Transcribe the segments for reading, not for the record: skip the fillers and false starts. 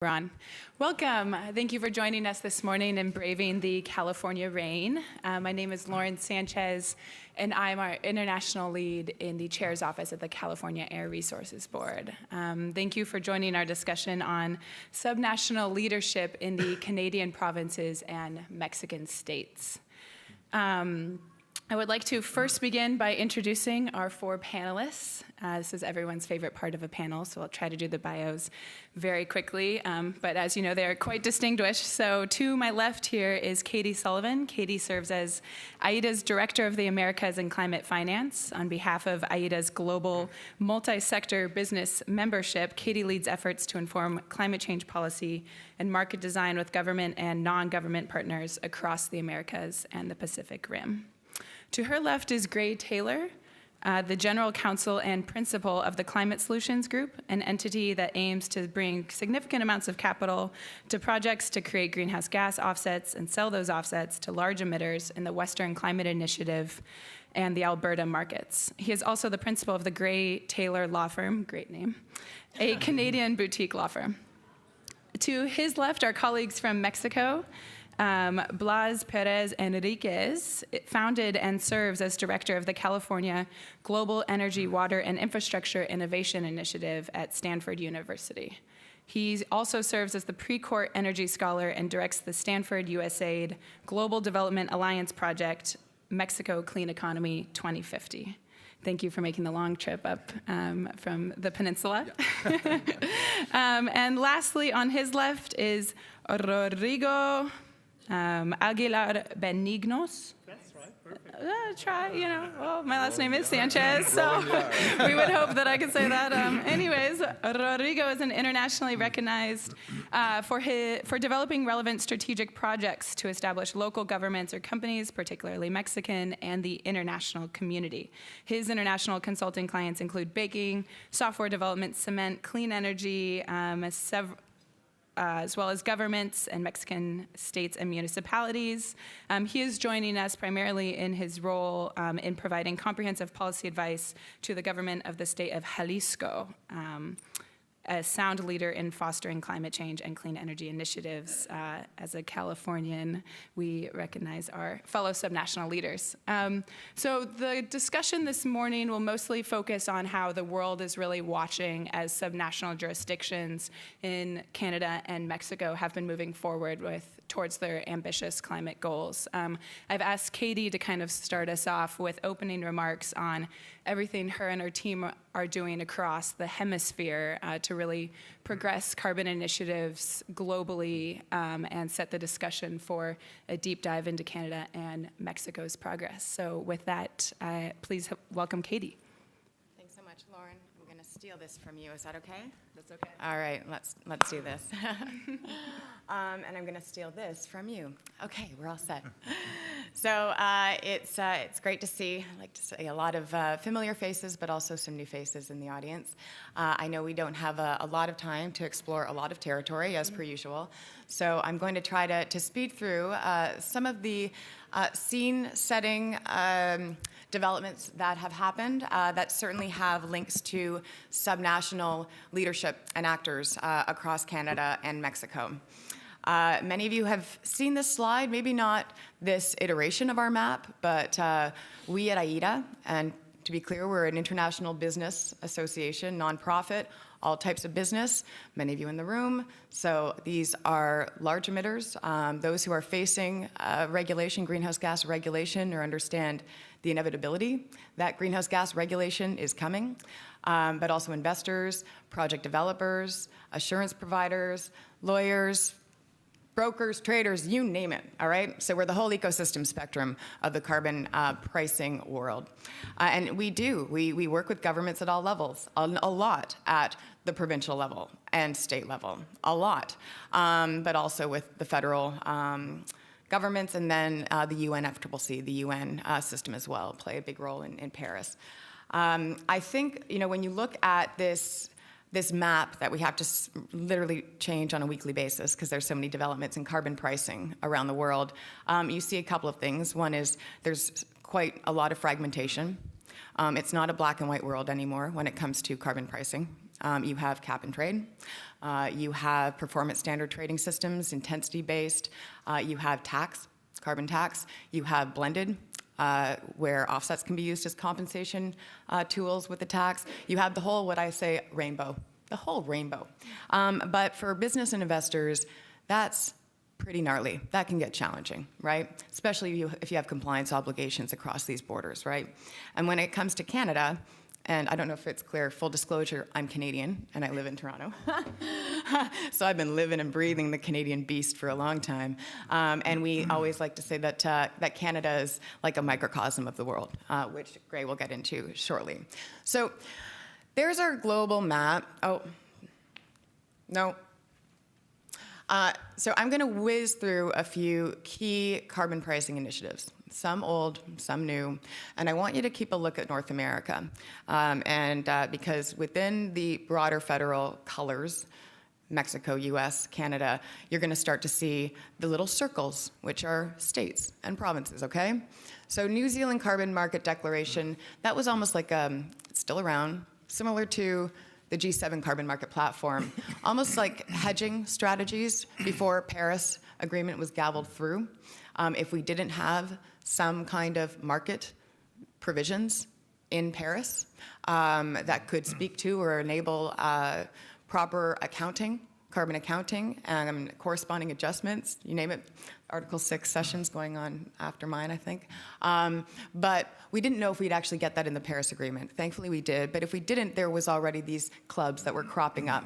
Ron. Welcome. Thank you for joining us this morning and braving the California rain. My name is Lauren Sanchez, and I'm our international lead in the chair's office at the California Air Resources Board. Thank you for joining our discussion on subnational leadership in the Canadian provinces and Mexican states. I would like to first begin by introducing our four panelists. This is everyone's favorite part of a panel, so I'll try to do the bios very quickly. But as you know, they're quite distinguished. So to my left here is Katie Sullivan. Katie serves as IETA's Director of the Americas in Climate Finance. On behalf of IETA's global multi-sector business membership, Katie leads efforts to inform climate change policy and market design with government and non-government partners across the Americas and the Pacific Rim. To her left is Gray Taylor, the General Counsel and Principal of the Climate Solutions Group, an entity that aims to bring significant amounts of capital to projects to create greenhouse gas offsets and sell those offsets to large emitters in the Western Climate Initiative and the Alberta markets. He is also the principal of the Gray Taylor Law Firm, great name, a Canadian boutique law firm. To his left are colleagues from Mexico, Blas, Pérez, and Henríquez founded and serves as director of the California Global Energy, Water, and Infrastructure Innovation Initiative at Stanford University. He also serves as the Precourt Energy Scholar and directs the Stanford USAID Global Development Alliance Project, Mexico Clean Economy 2050. Thank you for making the long trip up from the peninsula. Yeah. And lastly, on his left is Rodrigo, Aguilar Benignos. That's right, perfect. Well, my last name is Sanchez, so we would hope that I could say that. Anyways, Rodrigo is an internationally recognized for developing relevant strategic projects to establish local governments or companies, particularly Mexican, and the international community. His international consulting clients include baking, software development, cement, clean energy, as well as governments and Mexican states and municipalities. He is joining us primarily in his role in providing comprehensive policy advice to the government of the state of Jalisco, a sound leader in fostering climate change and clean energy initiatives. As a Californian, we recognize our fellow subnational leaders. So the discussion this morning will mostly focus on how the world is really watching as subnational jurisdictions in Canada and Mexico have been moving forward towards their ambitious climate goals. I've asked Katie to kind of start us off with opening remarks on everything her and her team are doing across the hemisphere to really progress carbon initiatives globally and set the discussion for a deep dive into Canada and Mexico's progress. So with that, please welcome Katie. Thanks so much, Lauren. I'm going to steal this from you. Is that okay? That's okay. All right, let's do this. And I'm going to steal this from you. Okay, we're all set. So it's great to see, I like to say, a lot of familiar faces, but also some new faces in the audience. I know we don't have a lot of time to explore a lot of territory, as per usual. So I'm going to try to speed through some of the scene-setting developments that have happened that certainly have links to subnational leadership and actors across Canada and Mexico. Many of you have seen this slide, maybe not this iteration of our map, but we at IETA, and to be clear, we're an international business association, nonprofit, all types of business, many of you in the room. So these are large emitters, those who are facing regulation, greenhouse gas regulation, or understand the inevitability that greenhouse gas regulation is coming, but also investors, project developers, assurance providers, lawyers, brokers, traders, you name it, all right? So we're the whole ecosystem spectrum of the carbon pricing world. And we work with governments at all levels, a lot at the provincial level and state level, a lot, but also with the federal governments and then the UNFCCC, the UN system as well, play a big role in Pérez. I think, when you look at this map that we have to literally change on a weekly basis because there's so many developments in carbon pricing around the world, you see a couple of things. One is there's quite a lot of fragmentation. It's not a black and white world anymore when it comes to carbon pricing. You have cap and trade. You have performance standard trading systems, intensity-based. You have tax, carbon tax. You have blended, where offsets can be used as compensation tools with the tax. You have the whole, what I say, rainbow, the whole rainbow. But for business and investors, that's pretty gnarly. That can get challenging, right? Especially if you have compliance obligations across these borders, right? And when it comes to Canada, and I don't know if it's clear, full disclosure, I'm Canadian and I live in Toronto. So I've been living and breathing the Canadian beast for a long time. And we always like to say that, that Canada is like a microcosm of the world, which Gray will get into shortly. So there's our global map. Oh, no. So I'm going to whiz through a few key carbon pricing initiatives, some old, some new, and I want you to keep a look at North America. Because within the broader federal colors, Mexico, US, Canada, you're going to start to see the little circles, which are states and provinces, okay? So New Zealand Carbon Market Declaration, that was almost like, it's still around, similar to the G7 carbon market platform, almost like hedging strategies before Paris Agreement was gavelled through. If we didn't have some kind of market provisions in Paris that could speak to or enable proper accounting, carbon accounting, and corresponding adjustments, you name it. Article 6 sessions going on after mine, I think. But we didn't know if we'd actually get that in the Paris Agreement. Thankfully we did, but if we didn't, there was already these clubs that were cropping up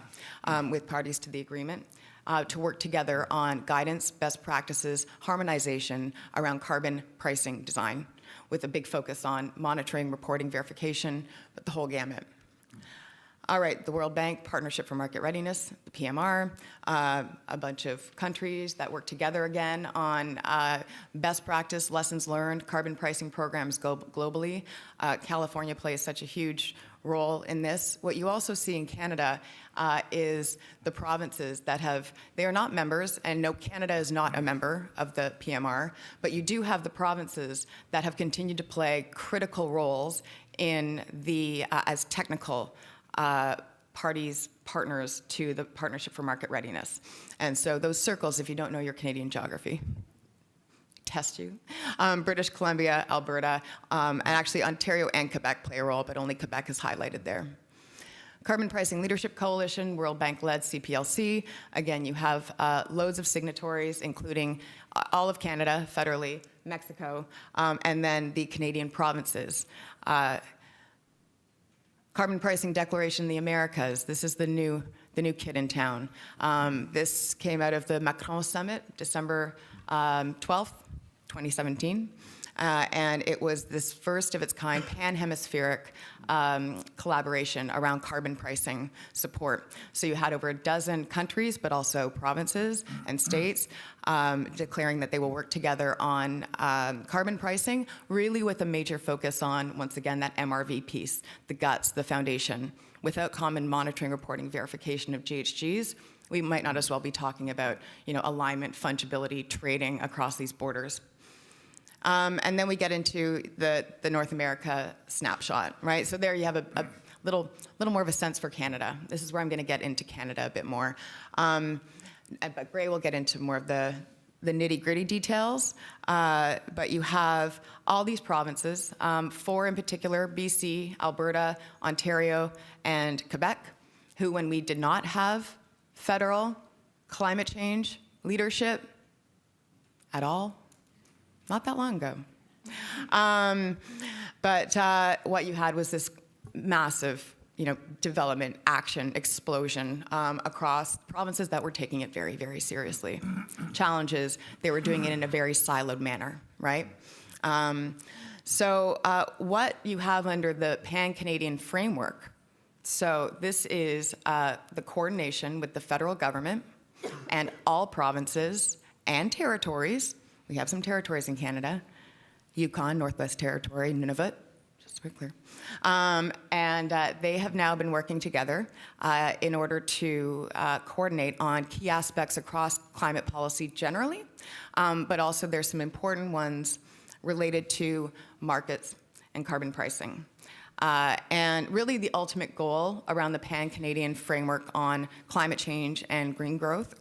with parties to the agreement to work together on guidance, best practices, harmonization around carbon pricing design, with a big focus on monitoring, reporting, verification, but the whole gamut. All right, the World Bank, Partnership for Market Readiness, the PMR, a bunch of countries that work together again on best practice, lessons learned, carbon pricing programs globally. California plays such a huge role in this. What you also see in Canada is the provinces that they are not members, and no, Canada is not a member of the PMR, but you do have the provinces that have continued to play critical roles in the, as technical partners to the Partnership for Market Readiness. And so those circles, if you don't know your Canadian geography, test you. British Columbia, Alberta, and actually Ontario and Quebec play a role, but only Quebec is highlighted there. Carbon Pricing Leadership Coalition, World Bank-led CPLC. Again, you have loads of signatories, including all of Canada, federally, Mexico, and then the Canadian provinces. Carbon Pricing Declaration in the Americas. This is the new kid in town. This came out of the Macron Summit, December 12th, 2017. And it was this first of its kind pan-hemispheric collaboration around carbon pricing support. So you had over a dozen countries, but also provinces and states declaring that they will work together on carbon pricing, really with a major focus on, once again, that MRV piece, the guts, the foundation. Without common monitoring, reporting, verification of GHGs, we might not as well be talking about, alignment, fungibility, trading across these borders. And then we get into the North America snapshot, right? So there you have a little more of a sense for Canada. This is where I'm going to get into Canada a bit more. But Gray will get into more of the nitty-gritty details. But you have all these provinces, 4 in particular, BC, Alberta, Ontario, and Quebec, who, when we did not have federal climate change leadership at all, not that long ago. But what you had was this massive, development, action, explosion across provinces that were taking it very, very seriously. Challenges, they were doing it in a very siloed manner, right? So what you have under the PanCanadian Framework, so this is the coordination with the federal government and all provinces and territories. We have some territories in Canada, Yukon, Northwest Territory, Nunavut, just to be clear. And they have now been working together in order to coordinate on key aspects across climate policy generally, but also there's some important ones related to markets and carbon pricing. And really the ultimate goal around the Pan-Canadian Framework on climate change and clean growth,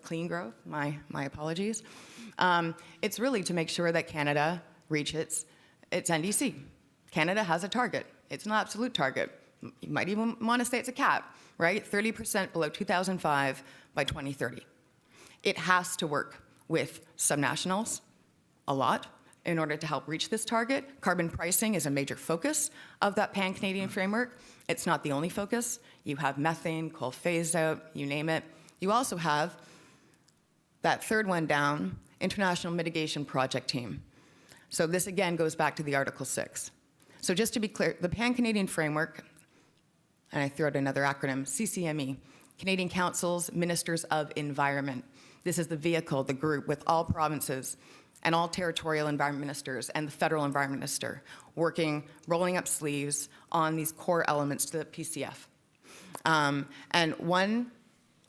my apologies, it's really to make sure that Canada reaches its NDC. Canada has a target. It's an absolute target. You might even want to say it's a cap, right? 30% below 2005 by 2030. It has to work with subnationals a lot in order to help reach this target. Carbon pricing is a major focus of that Pan-Canadian Framework. It's not the only focus. You have methane, coal phase out, you name it. You also have that third one down, International Mitigation Project Team. So this again goes back to the Article 6. So just to be clear, the Pan-Canadian Framework, and I throw out another acronym, CCME, Canadian Council's Ministers of Environment. This is the vehicle, the group with all provinces and all territorial environment ministers and the federal environment minister working, rolling up sleeves on these core elements to the PCF. And one,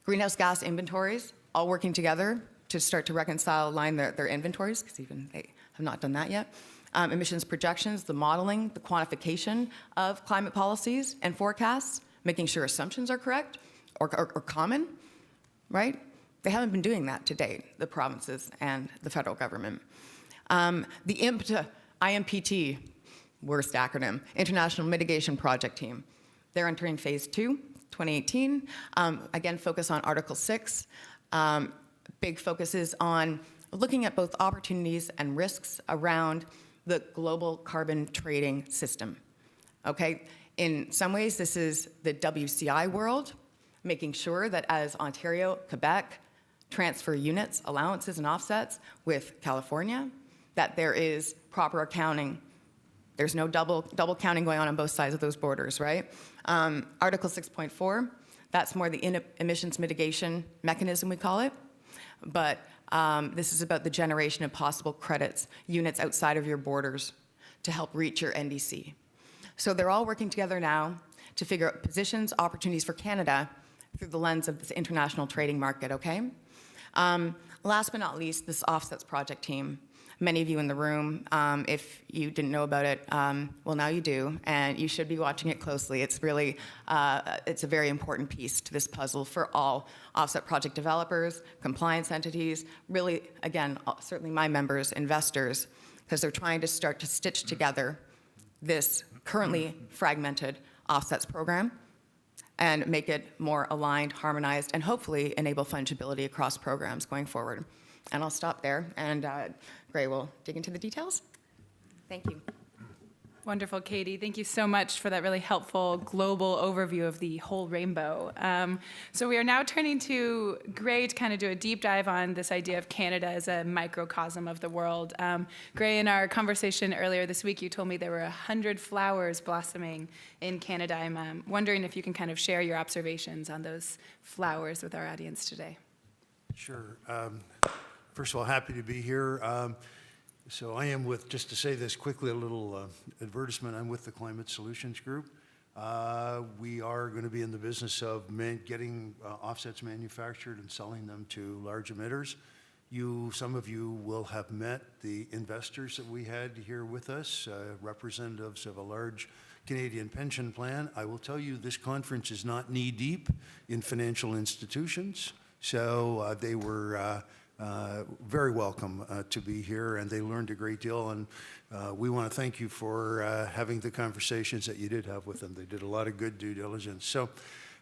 greenhouse gas inventories, all working together to start to reconcile, align their inventories, because even they have not done that yet. Emissions projections, the modeling, the quantification of climate policies and forecasts, making sure assumptions are correct or common, right? They haven't been doing that to date, the provinces and the federal government. The IMPT, worst acronym, International Mitigation Project Team. They're entering phase 2, 2018. Again, focus on Article 6. Big focuses on looking at both opportunities and risks around the global carbon trading system. Okay, in some ways, this is the WCI world, making sure that as Ontario, Quebec, transfer units, allowances, and offsets with California, that there is proper accounting. There's no double counting going on both sides of those borders, right? Article 6.4, that's more the emissions mitigation mechanism, we call it. But this is about the generation of possible credits, units outside of your borders to help reach your NDC. So they're all working together now to figure out positions, opportunities for Canada through the lens of this international trading market, okay? Last but not least, this offsets project team. Many of you in the room, if you didn't know about it, well, now you do, and you should be watching it closely. It's really, it's a very important piece to this puzzle for all offset project developers, compliance entities, really, again, certainly my members, investors, because they're trying to start to stitch together this currently fragmented offsets program and make it more aligned, harmonized, and hopefully enable fungibility across programs going forward. And I'll stop there, and Gray will dig into the details. Thank you. Wonderful, Katie. Thank you so much for that really helpful global overview of the whole rainbow. So we are now turning to Gray to kind of do a deep dive on this idea of Canada as a microcosm of the world. Gray, in our conversation earlier this week, you told me there were 100 flowers blossoming in Canada. I'm wondering if you can kind of share your observations on those flowers with our audience today. Sure. First of all, happy to be here. So I am with, just to say this quickly, a little advertisement, I'm with the Climate Solutions Group. We are going to be in the business of getting offsets manufactured and selling them to large emitters. Some of you will have met the investors that we had here with us, representatives of a large Canadian pension plan. I will tell you, this conference is not knee-deep in financial institutions, so they were very welcome to be here, and they learned a great deal, and we want to thank you for having the conversations that you did have with them. They did a lot of good due diligence.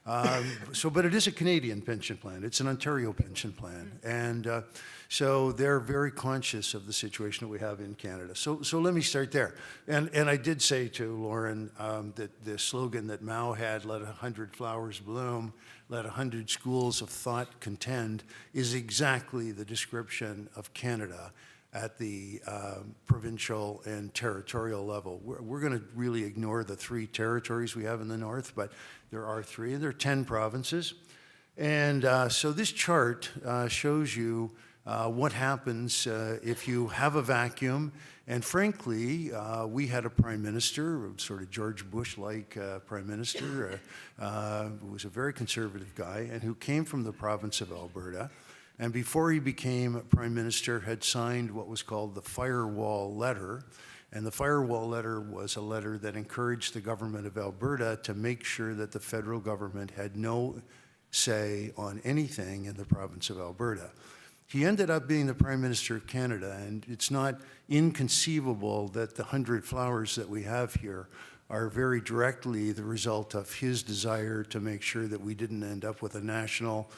But it is a Canadian pension plan. It's an Ontario pension plan, and so they're very conscious of the situation that we have in Canada. So let me start there. And I did say to Lauren that the slogan that Mao had, "Let 100 flowers bloom, let 100 schools of thought contend," is exactly the description of Canada at the provincial and territorial level. We're going to really ignore the 3 territories we have in the north, but there are 3, and there are 10 provinces. And so this chart shows you what happens if you have a vacuum. And frankly, we had a prime minister, sort of George Bush-like prime minister, who was a very conservative guy and who came from the province of Alberta. And before he became prime minister, had signed what was called the firewall letter. And the firewall letter was a letter that encouraged the government of Alberta to make sure that the federal government had no say on anything in the province of Alberta. He ended up being the Prime Minister of Canada, and it's not inconceivable that the 100 flowers that we have here are very directly the result of his desire to make sure that we didn't end up with a national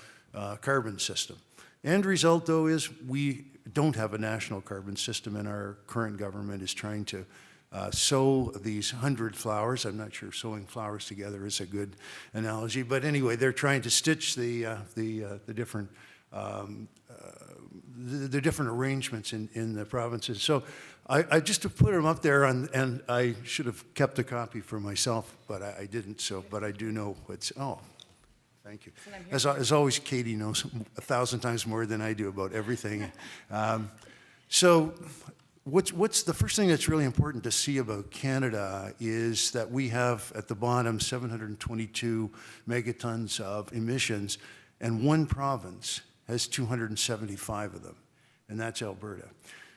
carbon system. End result, though, is we don't have a national carbon system, and our current government is trying to sow these 100 flowers. I'm not sure sewing flowers together is a good analogy, but anyway, they're trying to stitch the different arrangements in the provinces. So I just to put them up there, and I should have kept a copy for myself, but I didn't. So, but I do know what's. Oh, thank you. As always, Katie knows 1,000 times more than I do about everything. So, what's the first thing that's really important to see about Canada is that we have at the bottom 722 megatons of emissions, and one province has 275 of them, and that's Alberta.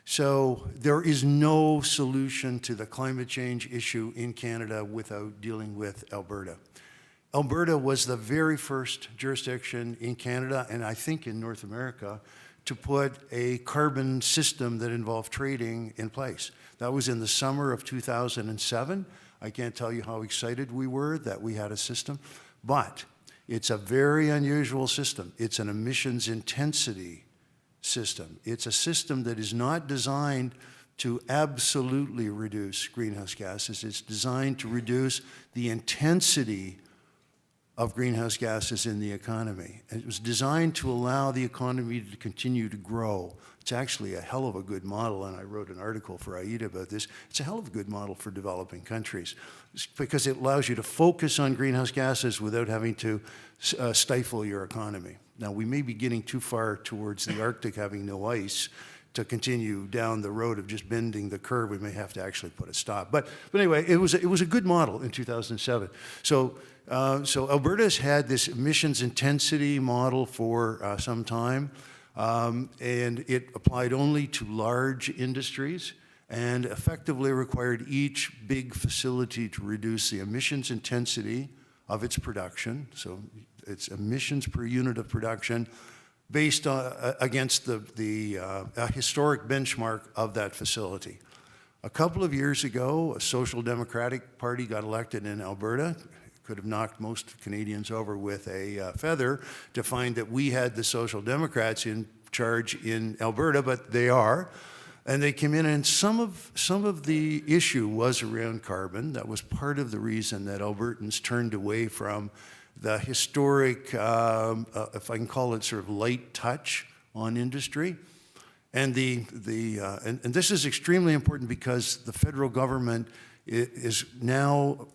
So there is no solution to the climate change issue in Canada without dealing with Alberta. Alberta was the very first jurisdiction in Canada, and I think in North America, to put a carbon system that involved trading in place. That was in the summer of 2007. I can't tell you how excited we were that we had a system, but it's a very unusual system. It's an emissions intensity system. It's a system that is not designed to absolutely reduce greenhouse gases. It's designed to reduce the intensity of greenhouse gases in the economy. It was designed to allow the economy to continue to grow. It's actually a hell of a good model, and I wrote an article for IETA about this. It's a hell of a good model for developing countries because it allows you to focus on greenhouse gases without having to stifle your economy. Now, we may be getting too far towards the Arctic having no ice to continue down the road of just bending the curve. We may have to actually put a stop. But anyway, it was a good model in 2007. So Alberta's had this emissions intensity model for some time, and it applied only to large industries and effectively required each big facility to reduce the emissions intensity of its production, so its emissions per unit of production, based on, against the historic benchmark of that facility. A couple of years ago, a Social Democratic Party got elected in Alberta. Could have knocked most Canadians over with a feather to find that we had the Social Democrats in charge in Alberta, but they are. And they came in, and some of the issue was around carbon. That was part of the reason that Albertans turned away from the historic, if I can call it sort of light touch on industry. And and this is extremely important because the federal government is now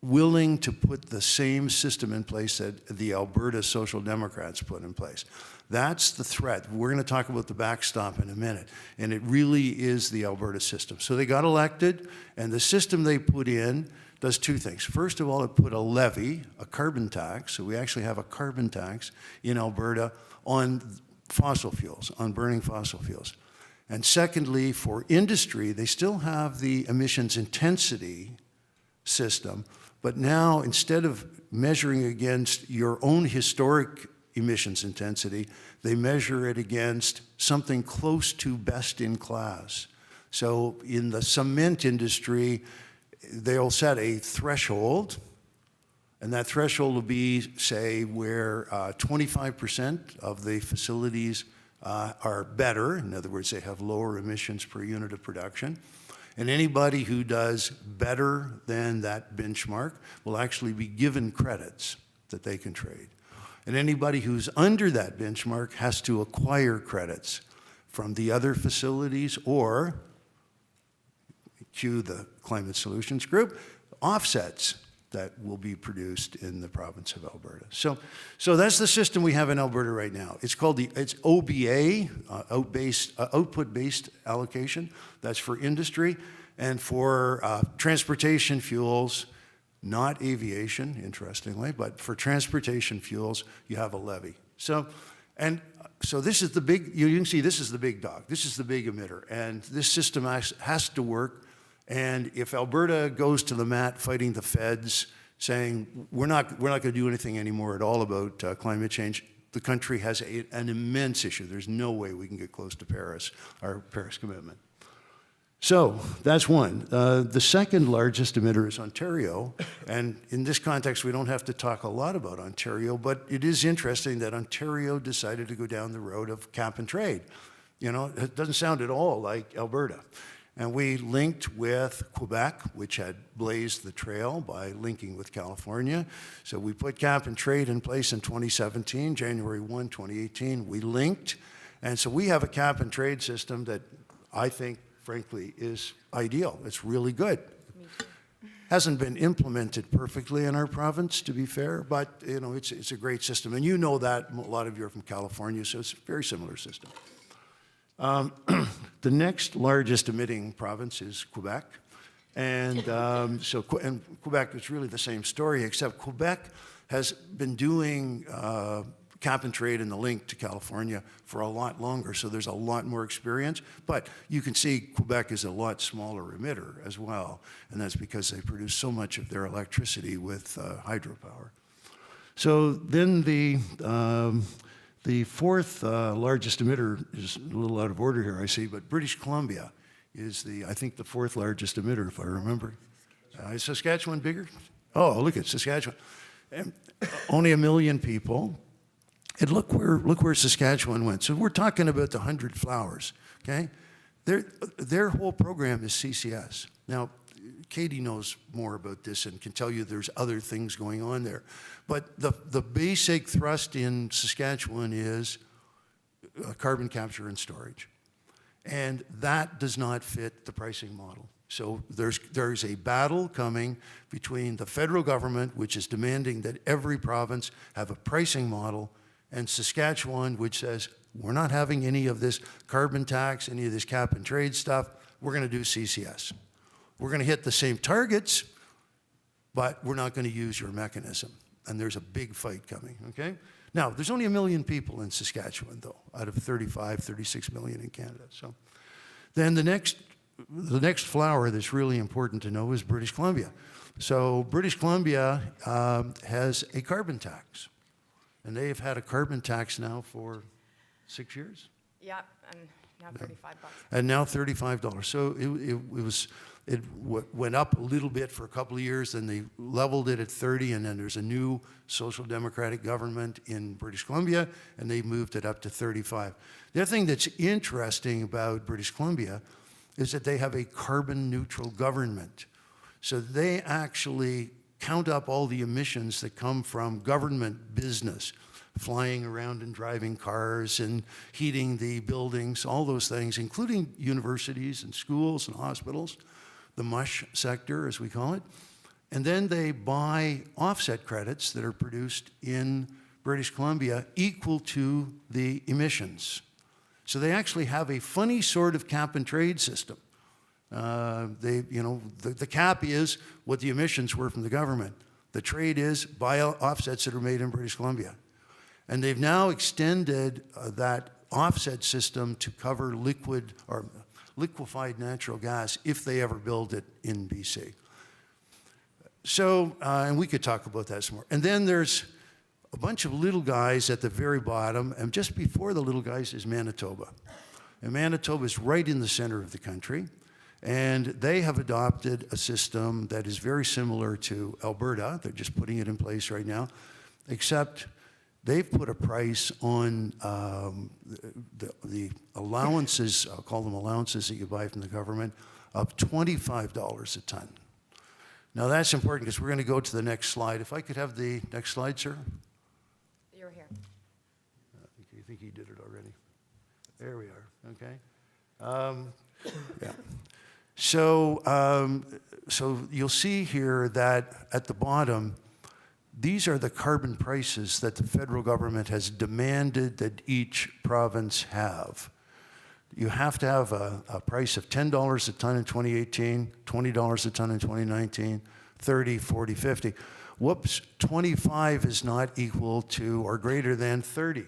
willing to put the same system in place that the Alberta Social Democrats put in place. That's the threat. We're going to talk about the backstop in a minute, and it really is the Alberta system. So they got elected, and the system they put in does two things. First of all, it put a levy, a carbon tax, so we actually have a carbon tax in Alberta on fossil fuels, on burning fossil fuels. And secondly, for industry, they still have the emissions intensity system, but now instead of measuring against your own historic emissions intensity, they measure it against something close to best in class. So in the cement industry, they'll set a threshold, and that threshold will be, say, where 25% of the facilities are better. In other words, they have lower emissions per unit of production. And anybody who does better than that benchmark will actually be given credits that they can trade. And anybody who's under that benchmark has to acquire credits from the other facilities or, cue the Climate Solutions Group, offsets that will be produced in the province of Alberta. So that's the system we have in Alberta right now. It's called it's OBA, output-based allocation. That's for industry. And for transportation fuels, not aviation, interestingly, but for transportation fuels, you have a levy. So, and So this is the big, you can see this is the big dog. This is the big emitter. And this system has to work. And if Alberta goes to the mat fighting the feds, saying we're not going to do anything anymore at all about climate change, the country has an immense issue. There's no way we can get close to Paris, our Paris commitment. So that's one. The second largest emitter is Ontario. And in this context, we don't have to talk a lot about Ontario, but it is interesting that Ontario decided to go down the road of cap and trade. You know, it doesn't sound at all like Alberta. And we linked with Quebec, which had blazed the trail by linking with California. So we put cap and trade in place in 2017, January 1, 2018. We linked. And so we have a cap and trade system that I think, frankly, is ideal. It's really good. Hasn't been implemented perfectly in our province, to be fair, but you know, it's a great system. And you know that, a lot of you are from California, so it's a very similar system. The next largest emitting province is Quebec. And and Quebec is really the same story, except Quebec has been doing cap and trade and the link to California for a lot longer, so there's a lot more experience. But you can see Quebec is a lot smaller emitter as well, and that's because they produce so much of their electricity with hydropower. So then the fourth largest emitter is a little out of order here, I see, but British Columbia is I think the fourth largest emitter, if I remember. Is Saskatchewan bigger? Oh, look at Saskatchewan. And only 1 million people. And look where Saskatchewan went. So we're talking about the 100 flowers, okay? Their whole program is CCS. Now, Katie knows more about this and can tell you there's other things going on there. But the basic thrust in Saskatchewan is carbon capture and storage. And that does not fit the pricing model. So there's a battle coming between the federal government, which is demanding that every province have a pricing model, and Saskatchewan, which says, we're not having any of this carbon tax, any of this cap and trade stuff. We're going to do CCS. We're going to hit the same targets, but we're not going to use your mechanism. And there's a big fight coming, okay? Now, there's only 1 million people in Saskatchewan, though, out of 36 million in Canada. So then the next flower that's really important to know is British Columbia. So British Columbia has a carbon tax. And they've had a carbon tax now for 6 years? Yep, and now $35. And now $35. So it went up a little bit for a couple of years, then they leveled it at 30, and then there's a new social democratic government in British Columbia, and they moved it up to 35. The other thing that's interesting about British Columbia is that they have a carbon neutral government. So they actually count up all the emissions that come from government business, flying around and driving cars and heating the buildings, all those things, including universities and schools and hospitals, the mush sector, as we call it. And then they buy offset credits that are produced in British Columbia equal to the emissions. So they actually have a funny sort of cap and trade system. The cap is what the emissions were from the government. The trade is buy offsets that are made in British Columbia. And they've now extended that offset system to cover liquid or liquefied natural gas if they ever build it in BC. So, and we could talk about that some more. And then there's a bunch of little guys at the very bottom, and just before the little guys is Manitoba. And Manitoba is right in the center of the country. And they have adopted a system that is very similar to Alberta. They're just putting it in place right now, except they've put a price on the allowances, I'll call them allowances that you buy from the government, of $25 a ton. Now that's important because we're going to go to the next slide. If I could have the next slide, sir. You're here. I think he did it already. There we are, okay. Yeah. So you'll see here that at the bottom, these are the carbon prices that the federal government has demanded that each province have. You have to have a price of $10 a ton in 2018, $20 a ton in 2019, 30, 40, 50. Whoops, 25 is not equal to or greater than 30.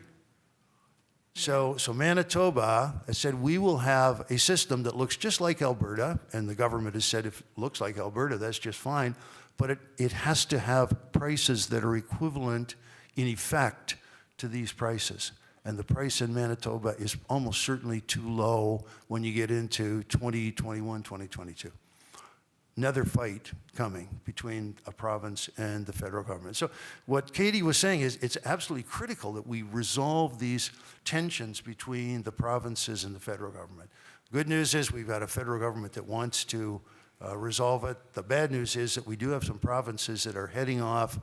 So Manitoba has said we will have a system that looks just like Alberta, and the government has said if it looks like Alberta, that's just fine, but it has to have prices that are equivalent in effect to these prices. And the price in Manitoba is almost certainly too low when you get into 2021, 2022. Another fight coming between a province and the federal government. So what Katie was saying is it's absolutely critical that we resolve these tensions between the provinces and the federal government. Good news is we've got a federal government that wants to resolve it. The bad news is that we do have some provinces that are heading off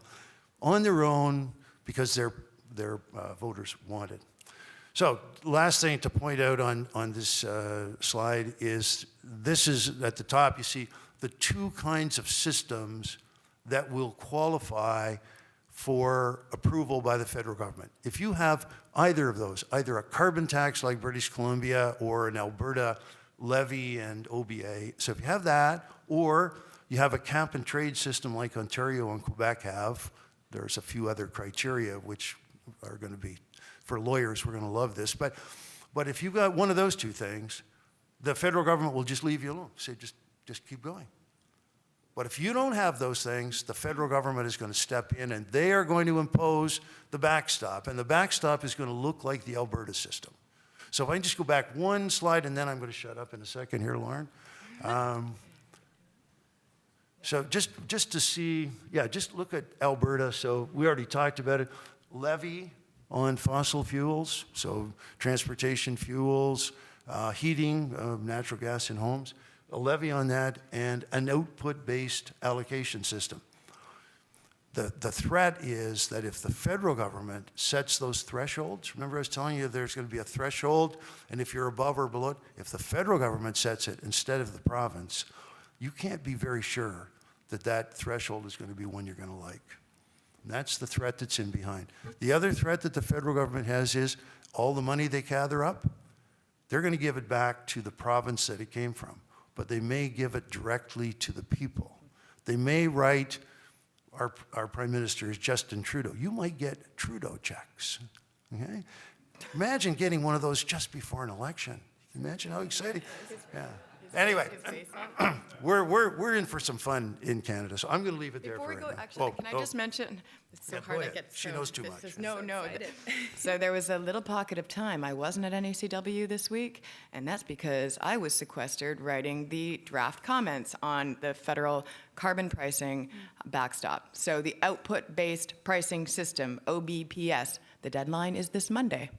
on their own because their voters want it. So last thing to point out on this slide is this is at the top, you see the two kinds of systems that will qualify for approval by the federal government. If you have either of those, either a carbon tax like British Columbia or an Alberta levy and OBA, so if you have that, or you have a cap and trade system like Ontario and Quebec have, there's a few other criteria which are going to be, for lawyers, we're going to love this, but if you've got one of those two things, the federal government will just leave you alone, say just keep going. But if you don't have those things, the federal government is going to step in and they are going to impose the backstop. And the backstop is going to look like the Alberta system. So if I can just go back one slide and then I'm going to shut up in a second here, Lauren. So just to see, yeah, just look at Alberta. So we already talked about it. Levy on fossil fuels, so transportation fuels, heating of natural gas in homes. A levy on that, and an output-based allocation system. The threat is that if the federal government sets those thresholds, remember I was telling you there's going to be a threshold, and if you're above or below it, if the federal government sets it instead of the province, you can't be very sure that that threshold is going to be one you're going to like. And that's the threat that's in behind. The other threat that the federal government has is all the money they gather up, they're going to give it back to the province that it came from. But they may give it directly to the people. They may write, our Prime Minister is Justin Trudeau. You might get Trudeau checks, okay? Imagine getting one of those just before an election. Imagine how exciting. Yeah. Anyway, we're in for some fun in Canada, so I'm going to leave it there Before for we go, right now. actually, can I just mention, it's so Yeah, go hard to ahead. get. She so knows too this much. is- No. So there was a little pocket of time. I wasn't at NACW this week, and that's because I was sequestered writing the draft comments on the federal carbon pricing backstop. So the output-based pricing system, OBPS, the deadline is this Monday.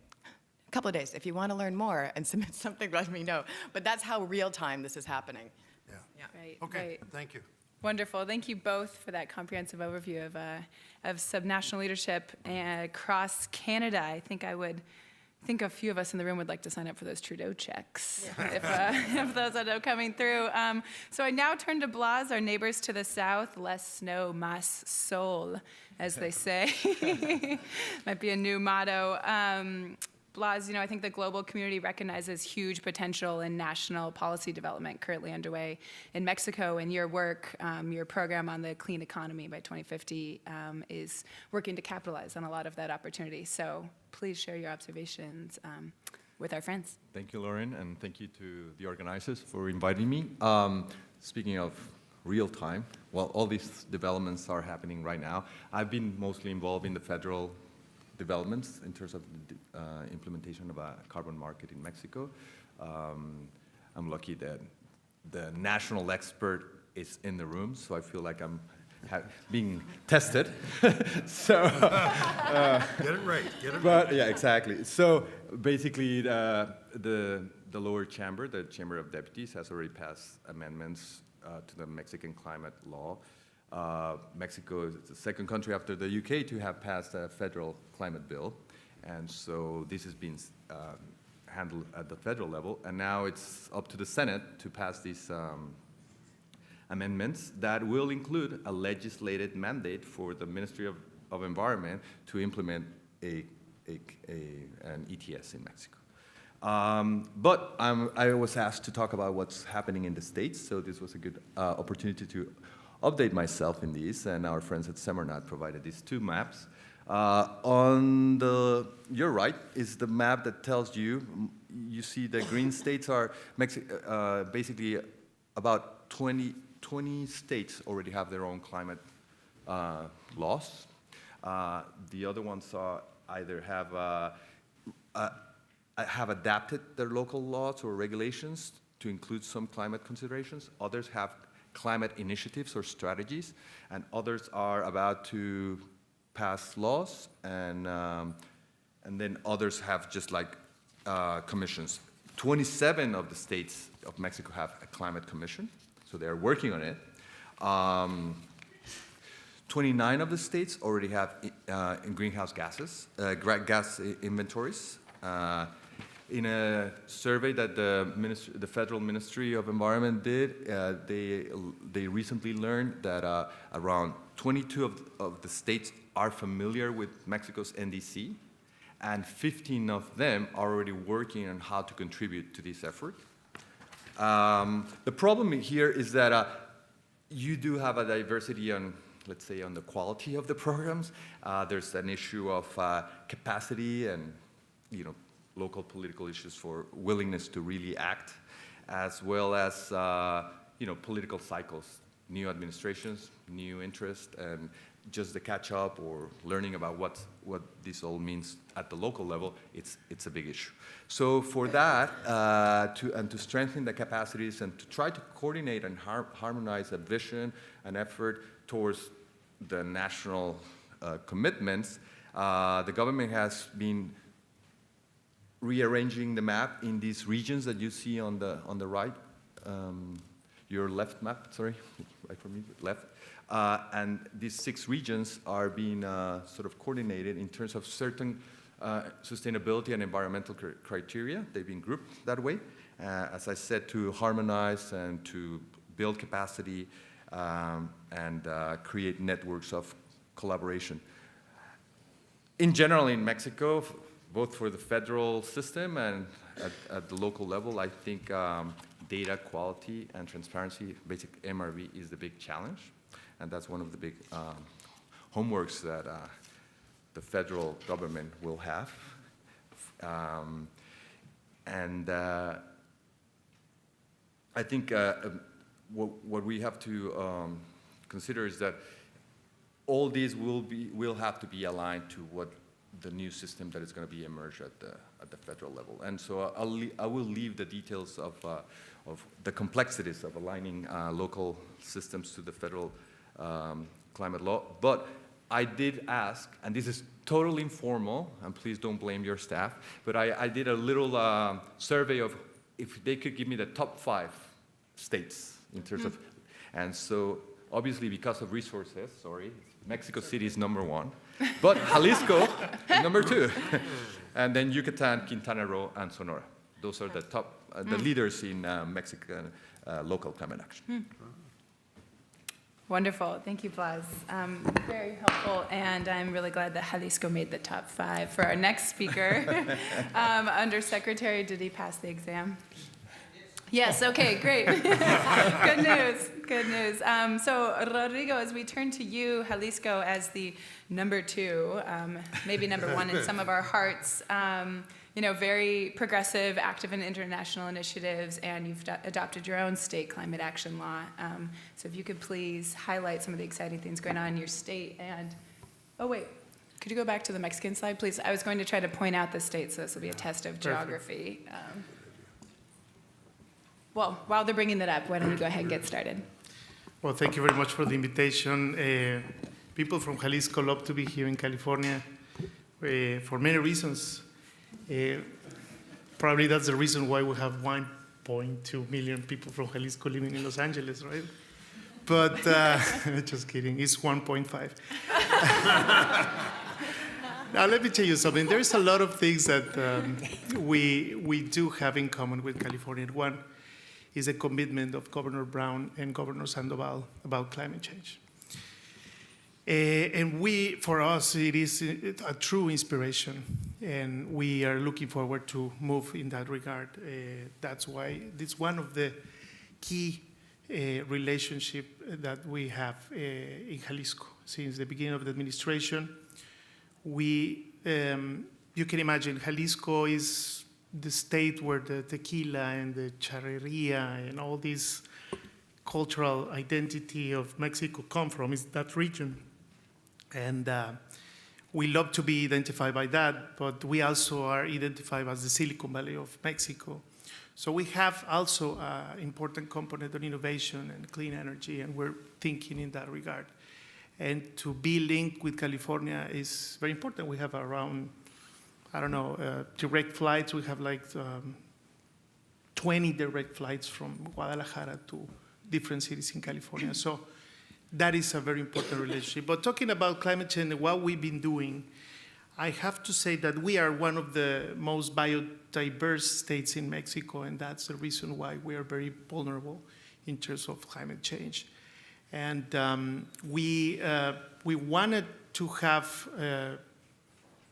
A couple of days. If you want to learn more and submit something, let me know. But that's how real-time this is happening. Yeah. Right, Okay, right. thank you. Wonderful. Thank you both for that comprehensive overview of subnational leadership across Canada. I think a few of us in the room would like to sign up for those Trudeau checks if those end up coming through. So I now turn to Blas, our neighbors to the south. Less snow, más sol, as they say. Might be a new motto. Blas, I think the global community recognizes huge potential in national policy development currently underway in Mexico, and your work, your program on the clean economy by 2050 is working to capitalize on a lot of that opportunity. So please share your observations with our friends. Thank you, Lauren, and thank you to the organizers for inviting me. Speaking of real time, well, all these developments are happening right now. I've been mostly involved in the federal developments in terms of the implementation of a carbon market in Mexico. I'm lucky that the national expert is in the room, so I feel like I'm being tested. So, Get it right. but yeah, exactly. So basically, the lower chamber, the Chamber of Deputies, has already passed amendments to the Mexican climate law. Mexico is the second country after the UK to have passed a federal climate bill. And so this has been handled at the federal level. And now it's up to the Senate to pass these amendments that will include a legislated mandate for the Ministry of Environment to implement an ETS in Mexico. But I was asked to talk about what's happening in the States, so this was a good opportunity to update myself in these, and our friends at Seminat provided these two maps. You're right, is the map that tells you, you see the green states are basically about 20 states already have their own climate laws. The other ones are either have adapted their local laws or regulations to include some climate considerations. Others have climate initiatives or strategies, and others are about to pass laws, and then others have just like commissions. 27 of the states of Mexico have a climate commission, so they're working on it. 29 of the states already have greenhouse gases, gas inventories. In a survey that the Federal Ministry of Environment did, they recently learned that around 22 of the states are familiar with Mexico's NDC, and 15 of them are already working on how to contribute to this effort. The problem here is that you do have a diversity on, let's say, on the quality of the programs. There's an issue of capacity and, local political issues for willingness to really act, as well as, political cycles, new administrations, new interest, and just the catch up or learning about what this all means at the local level, it's a big issue. So for that, to strengthen the capacities and to try to coordinate and harmonize a vision and effort towards the national commitments, the government has been rearranging the map in these regions that you see on the right, your left map, sorry, right from me, left. And these 6 regions are being sort of coordinated in terms of certain sustainability and environmental criteria. They've been grouped that way, as I said, to harmonize and to build capacity and create networks of collaboration. In general, in Mexico, both for the federal system and at the local level, I think data quality and transparency, basic MRV, is the big challenge. And that's one of the big homeworks that the federal government will have. I think what we have to consider is that all these will have to be aligned to what the new system that is going to be emerged at the federal level. And so I will leave the details of the complexities of aligning local systems to the federal climate law. But I did ask, and this is totally informal, and please don't blame your staff, but I did a little survey of if they could give me the top 5 states in terms of, and so obviously because of resources, Mexico City is number 1, but Jalisco is number 2, and then Yucatan, Quintana Roo, and Sonora. Those are the top, the leaders in Mexican local climate action. Wonderful. Thank you, Blas. Very helpful, and I'm really glad that Jalisco made the top 5. For our next speaker, Undersecretary, did he pass the exam? Yes, okay, great. Good news, good news. So Rodrigo, as we turn to you, Jalisco as the number 2, maybe number 1 in some of our hearts, very progressive, active in international initiatives, and you've adopted your own state climate action law. So if you could please highlight some of the exciting things going on in your state. And, oh wait, could you go back to the Mexican slide, please? I was going to try to point out the states, so this will be a test of geography. Well, while they're bringing that up, why don't you go ahead and get started? Well, thank you very much for the invitation. People from Jalisco love to be here in California for many reasons. Probably that's the reason why we have 1.2 million people from Jalisco living in Los Angeles, right? But just kidding, it's 1.5. Now, let me tell you something. There's a lot of things that we do have in common with California. One is a commitment of Governor Brown and Governor Sandoval about climate change. And for us, it is a true inspiration, and we are looking forward to move in that regard. That's why it's one of the key relationship that we have in Jalisco. Since the beginning of the administration, You can imagine Jalisco is the state where the tequila and the charreria and all this cultural identity of Mexico come from, is that region. And we love to be identified by that, but we also are identified as the Silicon Valley of Mexico. So we have also an important component on innovation and clean energy, and we're thinking in that regard. And to be linked with California is very important. We have around, direct flights. We have like 20 direct flights from Guadalajara to different cities in California. So that is a very important relationship. But talking about climate change and what we've been doing, I have to say that we are one of the most biodiverse states in Mexico, and that's the reason why we are very vulnerable in terms of climate change. And we wanted to have,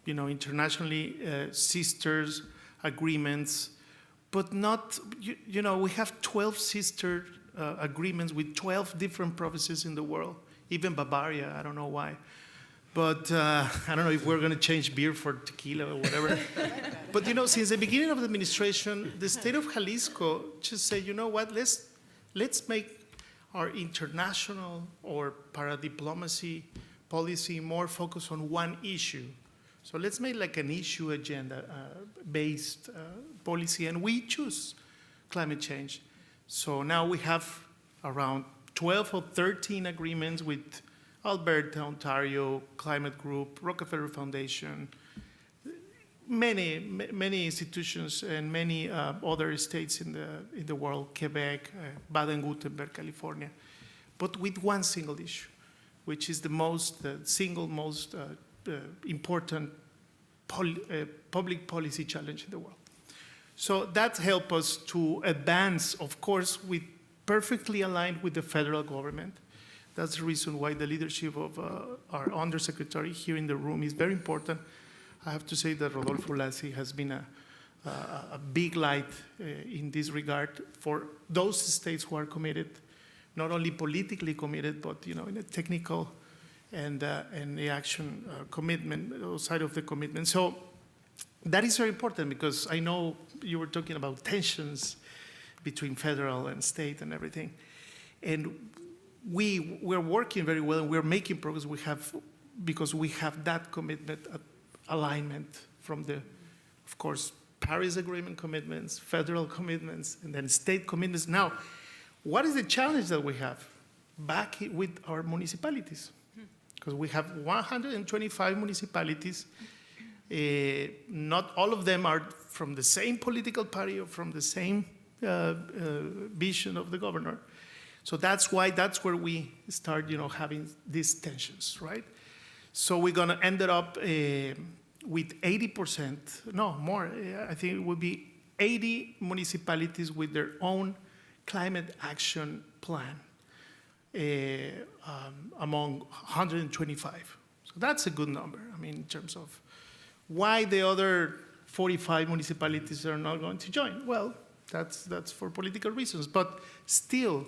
internationally sisters agreements, but not, we have 12 sister agreements with 12 different provinces in the world, even Bavaria, I don't know why. But I don't know if we're going to change beer for tequila or whatever. But, since the beginning of the administration, the state of Jalisco just said, you know what, let's make our international or para-diplomacy policy more focused on one issue. So let's make like an issue agenda-based policy, and we choose climate change. So now we have around 12 or 13 agreements with Alberta, Ontario, Climate Group, Rockefeller Foundation, many institutions and many other states in the world, Quebec, Baden-Württemberg, California, but with one single issue, which is the single most important public policy challenge in the world. So that helped us to advance, of course, perfectly aligned with the federal government. That's the reason why the leadership of our undersecretary here in the room is very important. I have to say that Rodolfo Lassi has been a big light in this regard for those states who are committed, not only politically committed, but in a technical and the action commitment, side of the commitment. So that is very important, because I know you were talking about tensions between federal and state and everything. And we're working very well, and we're making progress. Because we have that commitment, alignment from the, of course, Paris Agreement commitments, federal commitments, and then state commitments. Now, what is the challenge that we have back with our municipalities? Because we have 125 municipalities. Not all of them are from the same political party or from the same vision of the governor. So that's where we start, having these tensions, right? So we're going to end up with 80%, no, more. I think it would be 80 municipalities with their own climate action plan among 125. So that's a good number, in terms of why the other 45 municipalities are not going to join. Well, that's for political reasons, but still,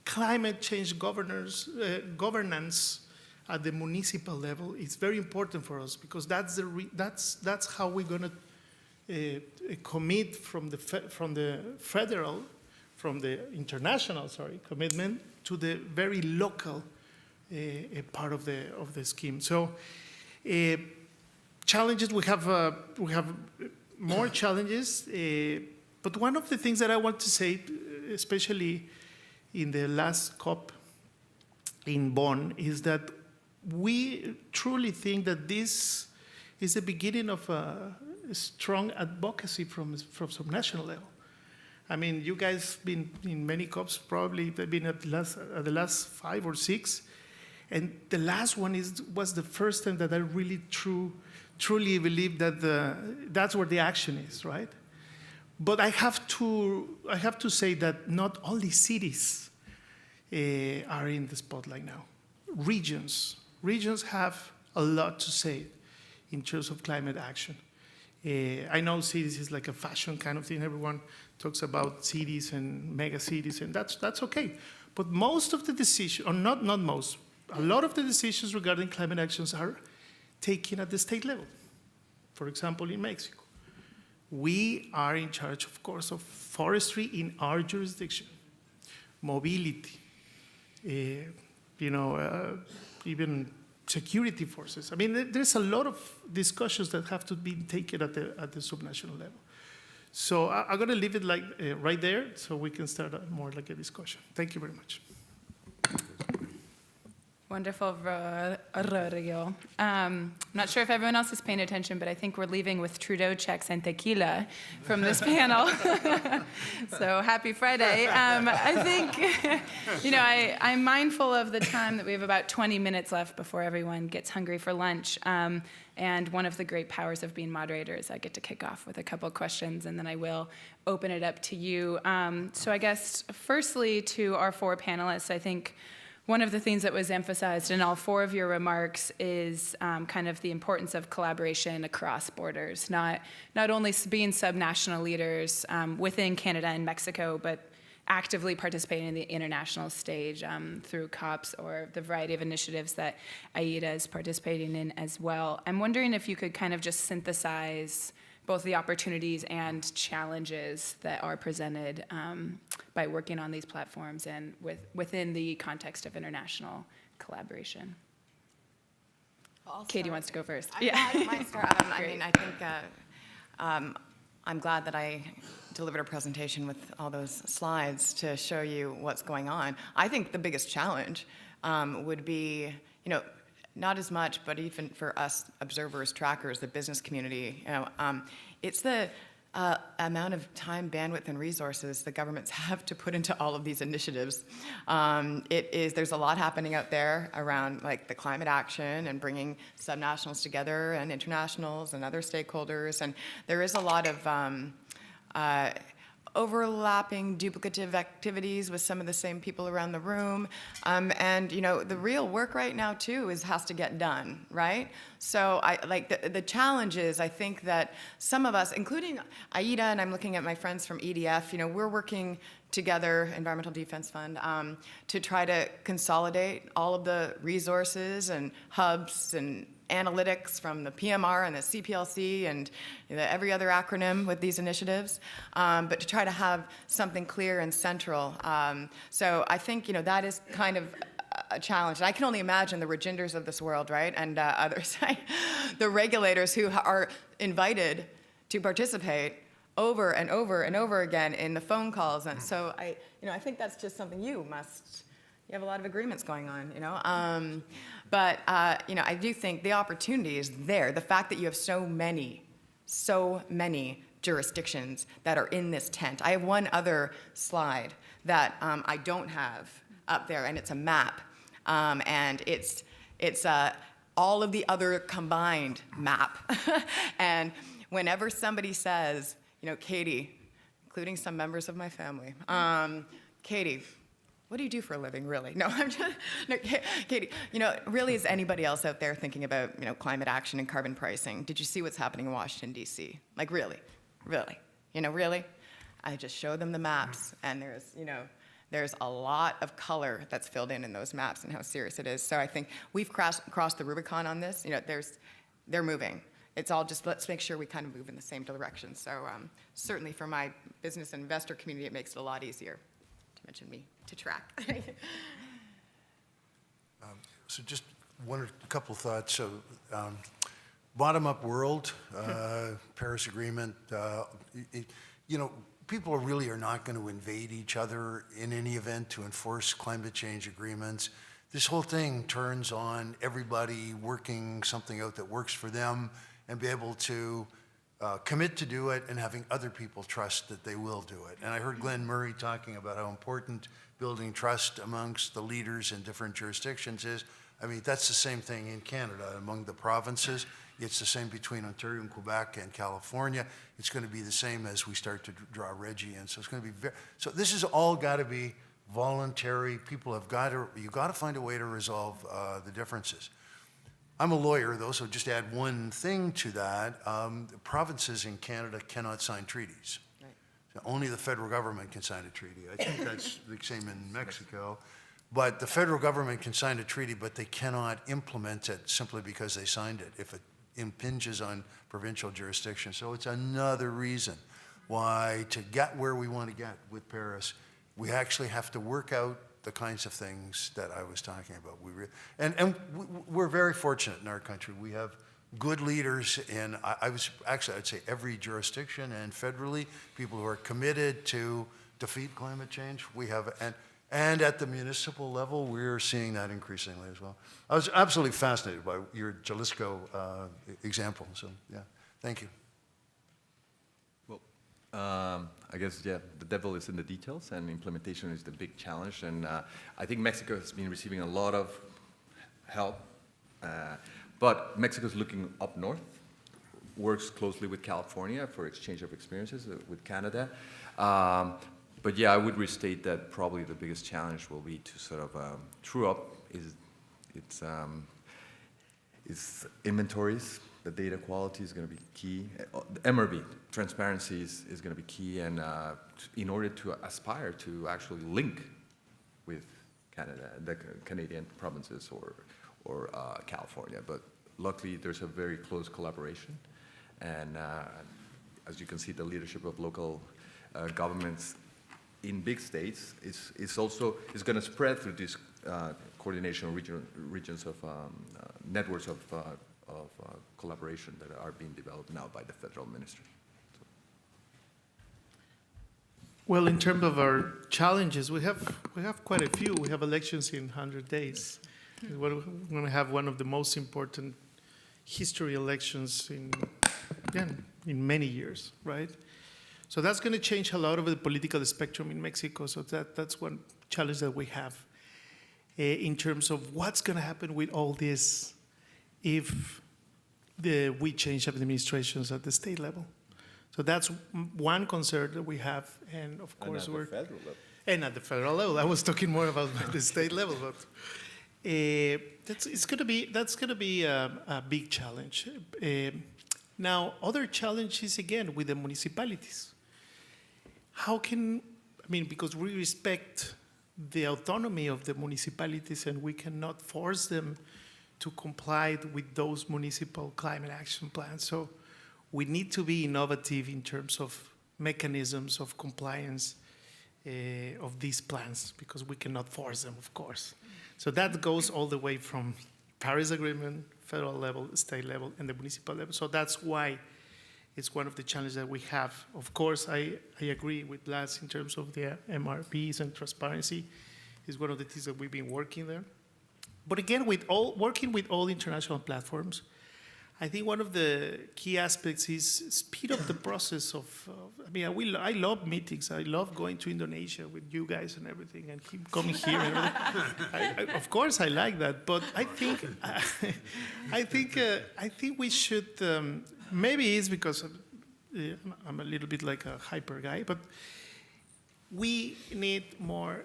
climate change governance at the municipal level is very important for us, because that's how we're going to commit from the international commitment to the very local part of the scheme. So challenges, we have more challenges, but one of the things that I want to say, especially in the last COP in Bonn, is that we truly think that this is the beginning of a strong advocacy from subnational level. You guys been in many COPs, probably they've been at the last 5 or 6, and the last one was the first time that I really truly believe that that's where the action is, right? But I have to say that not only cities are in the spotlight now. Regions have a lot to say in terms of climate action. I know cities is like a fashion kind of thing. Everyone talks about cities and mega cities, and that's okay. But most of the decisions, or not most, a lot of the decisions regarding climate actions are taken at the state level. For example, in Mexico, we are in charge, of course, of forestry in our jurisdiction, mobility, even security forces. I mean, there's a lot of discussions that have to be taken at the subnational level. So I'm going to leave it like right there so we can start more like a discussion. Thank you very much. Wonderful, Rodrigo. I'm not sure if everyone else is paying attention, but I think we're leaving with Trudeau checks and tequila from this panel. So happy Friday. I think, I'm mindful of the time that we have about 20 minutes left before everyone gets hungry for lunch. And one of the great powers of being moderator is I get to kick off with a couple questions, and then I will open it up to you. So I guess, firstly, to our four panelists, I think one of the things that was emphasized in all four of your remarks is kind of the importance of collaboration across borders, not only being subnational leaders within Canada and Mexico, but actively participating in the international stage through COPs or the variety of initiatives that IETA is participating in as well. I'm wondering if you could kind of just synthesize both the opportunities and challenges that are presented by working on these platforms and within the context of international collaboration. Katie wants to go first. I might start. I think I'm glad that I delivered a presentation with all those slides to show you what's going on. I think the biggest challenge would be, not as much, but even for us observers, trackers, the business community, it's the amount of time, bandwidth, and resources the governments have to put into all of these initiatives. There's a lot happening out there around like the climate action and bringing subnationals together and internationals and other stakeholders, and there is a lot of overlapping duplicative activities with some of the same people around the room. And the real work right now too has to get done, right? So the challenge is, I think that some of us, including IETA, and I'm looking at my friends from EDF, we're working together, Environmental Defense Fund, to try to consolidate all of the resources and hubs and analytics from the PMR and the CPLC and every other acronym with these initiatives, but to try to have something clear and central. So I think that is kind of a challenge. And I can only imagine the Rajinders of this world, right, and others, the regulators who are invited to participate over and over and over again in the phone calls. And so I think that's just something you have a lot of agreements going on, But I do think the opportunity is there. The fact that you have so many jurisdictions that are in this tent. I have one other slide that I don't have up there, and it's a map, and it's all of the other combined map. And whenever somebody says, Katie, including some members of my family, Katie, what do you do for a living, really? No, I'm just, Katie, really, is anybody else out there thinking about, climate action and carbon pricing? Did you see what's happening in Washington, D.C.? Like, really? Really? I just show them the maps, and there's a lot of color that's filled in those maps and how serious it is. So I think we've crossed the Rubicon on this. They're moving. It's all just, let's make sure we kind of move in the same direction. So certainly for my business and investor community, it makes it a lot easier, to mention me, to track. So just a couple of thoughts. So bottom-up world, Paris Agreement, people really are not going to invade each other in any event to enforce climate change agreements. This whole thing turns on everybody working something out that works for them and be able to commit to do it and having other people trust that they will do it. And I heard Glenn Murray talking about how important building trust amongst the leaders in different jurisdictions is. I mean, that's the same thing in Canada among the provinces. It's the same between Ontario and Quebec and California. It's going to be the same as we start to draw Reggie in. So it's going to be so this has all got to be voluntary. People have you've got to find a way to resolve the differences. I'm a lawyer, though, so just add one thing to that. The provinces in Canada cannot sign treaties. Right. So only the federal government can sign a treaty. I think that's the same in Mexico. But the federal government can sign a treaty, but they cannot implement it simply because they signed it if it impinges on provincial jurisdiction. So it's another reason why, to get where we want to get with Pérez, we actually have to work out the kinds of things that I was talking about. We're very fortunate in our country. We have good leaders in, I'd say every jurisdiction and federally, people who are committed to defeat climate change. We have, and at the municipal level, we're seeing that increasingly as well. I was absolutely fascinated by your Jalisco example, so yeah, thank you. Well, I guess, yeah, the devil is in the details, and implementation is the big challenge. And I think Mexico has been receiving a lot of help, but Mexico is looking up north, works closely with California for exchange of experiences with Canada. But yeah, I would restate that probably the biggest challenge will be to sort of true up its inventories. The data quality is going to be key. MRV, transparency is going to be key, and in order to aspire to actually link with Canada, the Canadian provinces or California. But luckily, there's a very close collaboration, and as you can see, the leadership of local governments in big states is going to spread through this coordination regions of networks of collaboration that are being developed now by the federal ministry. Well, in terms of our challenges, we have quite a few. We have elections in 100 days. We're going to have one of the most important history elections in many years, right? So that's going to change a lot of the political spectrum in Mexico. So that's one challenge that we have in terms of what's going to happen with all this if we change administrations at the state level. So that's one concern that we have, and of course we're Federal level. And at the federal level. I was talking more about the state level, but that's going to be a big challenge. Now, other challenges again with the municipalities. Because we respect the autonomy of the municipalities, and we cannot force them to comply with those municipal climate action plans. So we need to be innovative in terms of mechanisms of compliance of these plans, because we cannot force them, of course. So that goes all the way from Paris Agreement, federal level, state level, and the municipal level. So that's why it's one of the challenges that we have. Of course, I agree with Blas in terms of the MRPs and transparency is one of the things that we've been working there. But again, working with all international platforms, I think one of the key aspects is speed up the process of, I love meetings. I love going to Indonesia with you guys and everything, and keep coming here. And everything. Of course, I like that. But I think we should, maybe it's because I'm a little bit like a hyper guy, but we need more,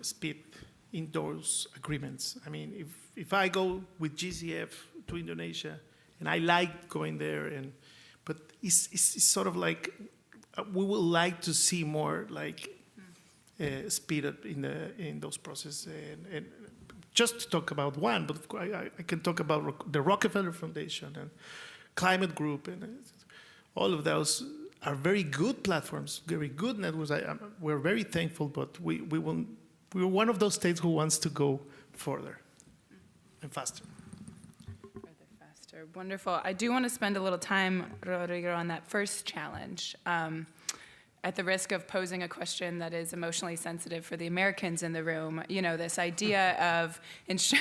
speed in those agreements. I mean, if I go with GCF to Indonesia, and I like going there, but it's sort of like we would like to see more like speed up in those processes. And just to talk about one, but of course I can talk about the Rockefeller Foundation and Climate Group, and all of those are very good platforms, very good networks. We're very thankful, but we're one of those states who wants to go further and faster. Wonderful. I do want to spend a little time, Rodrigo, on that first challenge. At the risk of posing a question that is emotionally sensitive for the Americans in the room, this idea of there's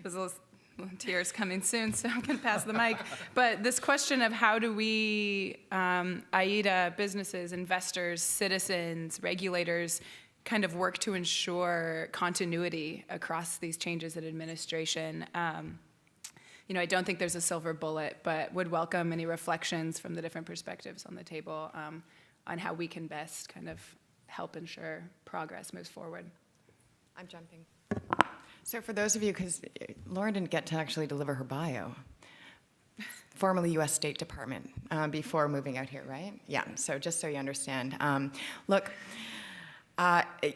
little tears coming soon, so I'm going to pass the mic. But this question of how do we, IETA, businesses, investors, citizens, regulators, kind of work to ensure continuity across these changes in administration. I don't think there's a silver bullet, but would welcome any reflections from the different perspectives on the table on how we can best kind of help ensure progress moves forward. I'm jumping. So for those of you, because Lauren didn't get to actually deliver her bio, formerly U.S. State Department before moving out here, right? Yeah, so just so you understand. Look,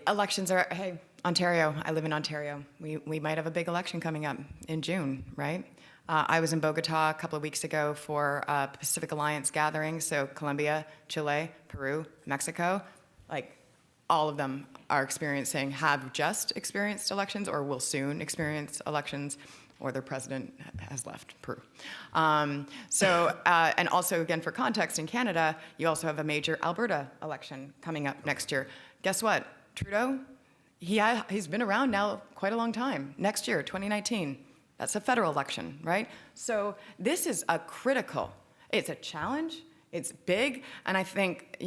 elections are, hey, Ontario. I live in Ontario. We might have a big election coming up in June, right? I was in Bogota a couple of weeks ago for a Pacific Alliance gathering. So Colombia, Chile, Peru, Mexico, like all of them have just experienced elections or will soon experience elections, or their president has left Peru. And also, again, for context, in Canada, you also have a major Alberta election coming up next year. Guess what? Trudeau, he's been around now quite a long time. Next year, 2019, that's a federal election, right? So this is it's a challenge, it's big, and I think,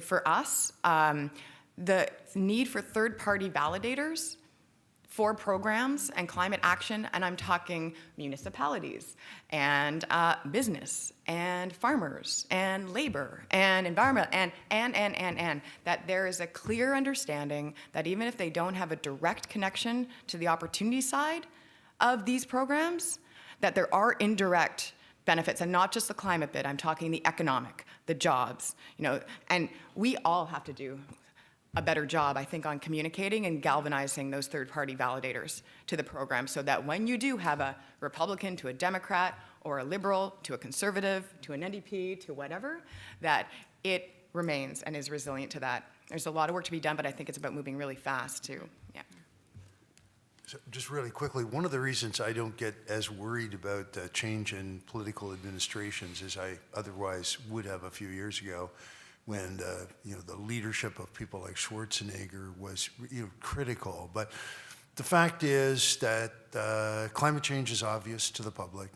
for us, the need for third-party validators for programs and climate action, and I'm talking municipalities and business and farmers and labor and environment and that there is a clear understanding that even if they don't have a direct connection to the opportunity side of these programs, that there are indirect benefits, and not just the climate bit. I'm talking the economic, the jobs, and we all have to do a better job, I think, on communicating and galvanizing those third-party validators to the program, so that when you do have a Republican to a Democrat or a liberal to a conservative to an NDP to whatever, that it remains and is resilient to that. There's a lot of work to be done, but I think it's about moving really fast too. Yeah. So just really quickly, one of the reasons I don't get as worried about change in political administrations as I otherwise would have a few years ago, when the leadership of people like Schwarzenegger was critical. But the fact is that climate change is obvious to the public.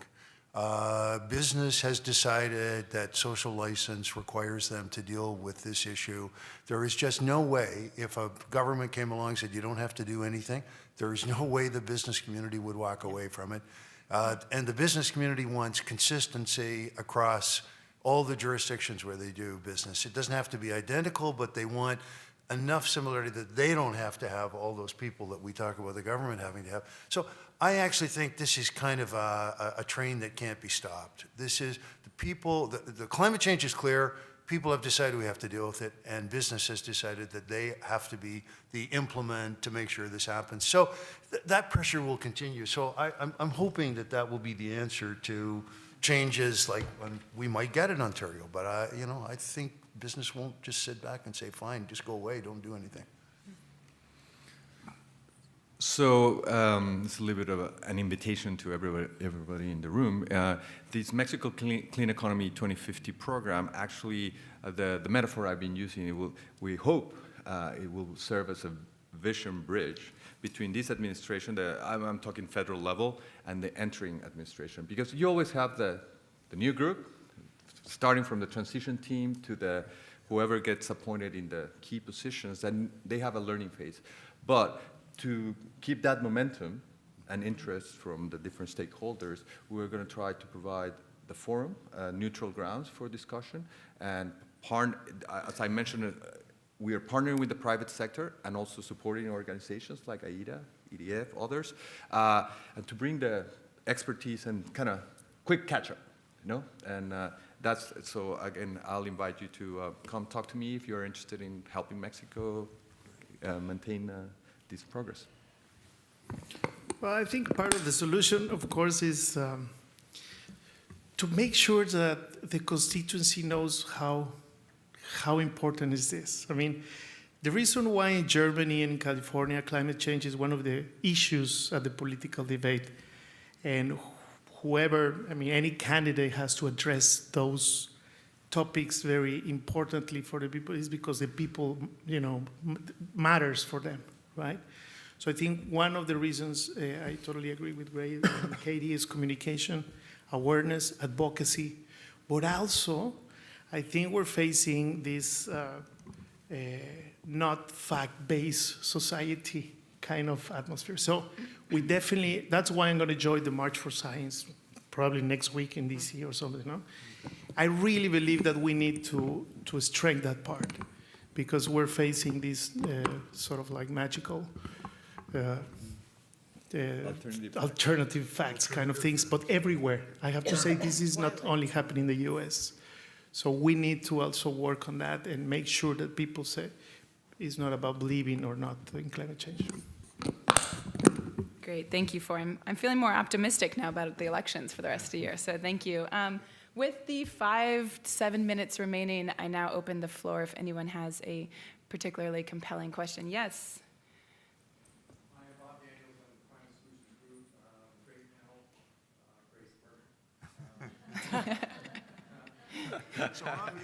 Business has decided that social license requires them to deal with this issue. There is just no way, if a government came along and said you don't have to do anything, there is no way the business community would walk away from it. And the business community wants consistency across all the jurisdictions where they do business. It doesn't have to be identical, but they want enough similarity that they don't have to have all those people that we talk about the government having to have. So I actually think this is kind of a train that can't be stopped. This is the people, the climate change is clear, people have decided we have to deal with it, and business has decided that they have to be the implement to make sure this happens. So that pressure will continue. So I'm hoping that that will be the answer to changes like when we might get in Ontario, but I think business won't just sit back and say, fine, just go away, don't do anything. So it's a little bit of an invitation to everybody in the room. This Mexico Clean Economy 2050 program, actually, the metaphor I've been using, we hope it will serve as a vision bridge between this administration, I'm talking federal level, and the entering administration. Because you always have the new group, starting from the transition team to whoever gets appointed in the key positions, and they have a learning phase. But to keep that momentum and interest from the different stakeholders, we're going to try to provide the forum, neutral grounds for discussion, and as I mentioned, we are partnering with the private sector and also supporting organizations like IETA, EDF, others, and to bring the expertise and kind of quick catch-up, And so again, I'll invite you to come talk to me if you're interested in helping Mexico maintain this progress. Well, I think part of the solution, of course, is to make sure that the constituency knows how important is this. I mean, the reason why in Germany and California climate change is one of the issues at the political debate, and any candidate has to address those topics very importantly for the people, is because the people, matters for them, right? So I think one of the reasons, I totally agree with Ray and Katie, is communication, awareness, advocacy, but also I think we're facing this not fact-based society kind of atmosphere. So that's why I'm going to join the March for Science probably next week in DC or something. I really believe that we need to strengthen that part, because we're facing these sort of like magical alternative facts kind of things, but everywhere. I have to say this is not only happening in the US. So we need to also work on that and make sure that people say, It's not about believing or not in climate change. Great, thank you for. I'm feeling more optimistic now about the elections for the rest of the year, so thank you. With the 5 to 7 minutes remaining, I now open the floor if anyone has a particularly compelling question. Yes? Hi, Bob Daniels, I'm the Climate Solutions Group. Great panel, great work. So I'm-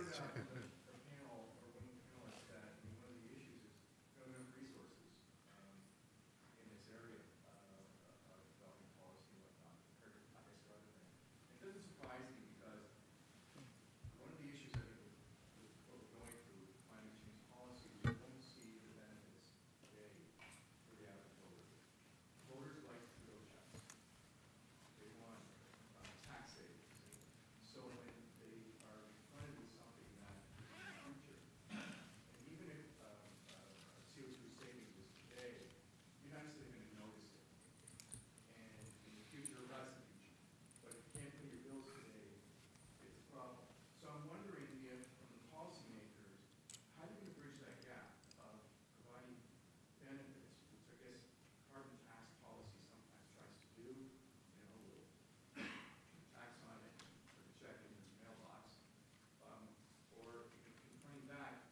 The panel, or one of the panelists, that one of the issues is government resources in this area of developing policy and whatnot, compared to, I guess, other things. It doesn't surprise me because one of the issues I think with what we're going through with climate change policy, we won't see the benefits today for the average voter. Voters like to go checks. They want tax savings. So when they are confronted with something that in the future, and even if CO2 savings is today, you're not necessarily going to notice it. And in the future, that's the future. But if you can't pay your bills today, it's a problem. So I'm wondering if, from the policymakers, how are you going to bridge that gap of providing benefits, which I guess carbon tax policy sometimes tries to do, with tax on it, put a check in the mailbox, or confronting that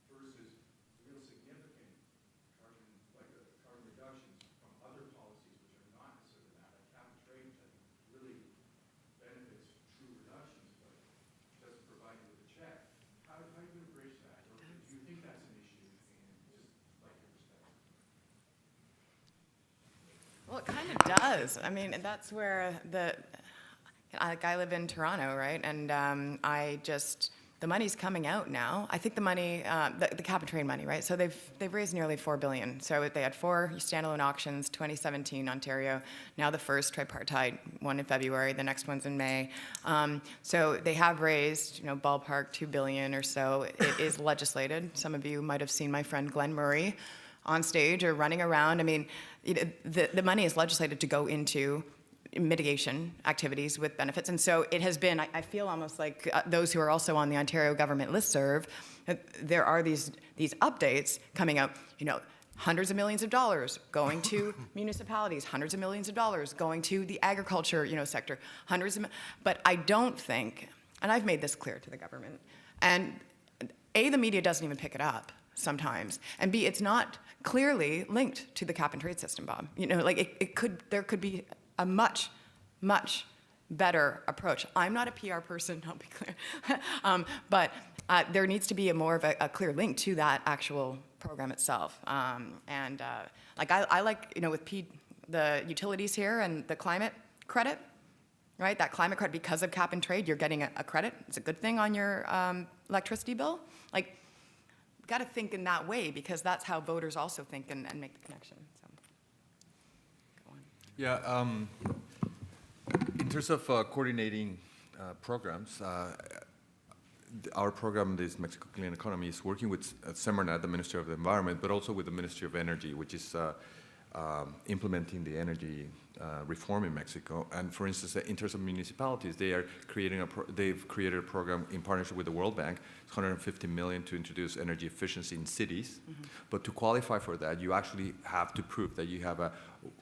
versus real significant carbon, carbon reductions from other policies which are not necessarily that, like cap and trade, which I think really benefits true reductions, but doesn't provide you with a check. How are you going to bridge that? Or do you think that's an issue? And just like your perspective. Well, it kind of does. I mean, that's where I live in Toronto, right? And the money's coming out now. I think the money, the cap and trade money, right? So they've raised nearly $4 billion. So they had 4 standalone auctions, 2017 Ontario, now the first tripartite, one in February, the next one's in May. So they have raised, ballpark $2 billion or so. It is legislated. Some of you might have seen my friend Glenn Murray on stage or running around. I mean, the money is legislated to go into mitigation activities with benefits. And so it has been, I feel almost like those who are also on the Ontario government listserv, there are these updates coming out, hundreds of millions of dollars going to municipalities, hundreds of millions of dollars going to the agriculture, sector, but I don't think, and I've made this clear to the government, and A, the media doesn't even pick it up sometimes, and B, it's not clearly linked to the cap and trade system, Bob. There could be a much, much better approach. I'm not a PR person, I'll be clear, but there needs to be more of a clear link to that actual program itself. I like, with the utilities here and the climate credit, right? That climate credit, because of cap and trade, you're getting a credit. It's a good thing on your electricity bill. Got to think in that way, because that's how voters also think and make the connection. So, go on. Yeah, in terms of coordinating programs, our program, this Mexico Clean Economy, is working with SEMARNAT, the Ministry of the Environment, but also with the Ministry of Energy, which is implementing the energy reform in Mexico. And for instance, in terms of municipalities, they've created a program in partnership with the World Bank. It's $150 million to introduce energy efficiency in cities. Mm-hmm. But to qualify for that, you actually have to prove that you have a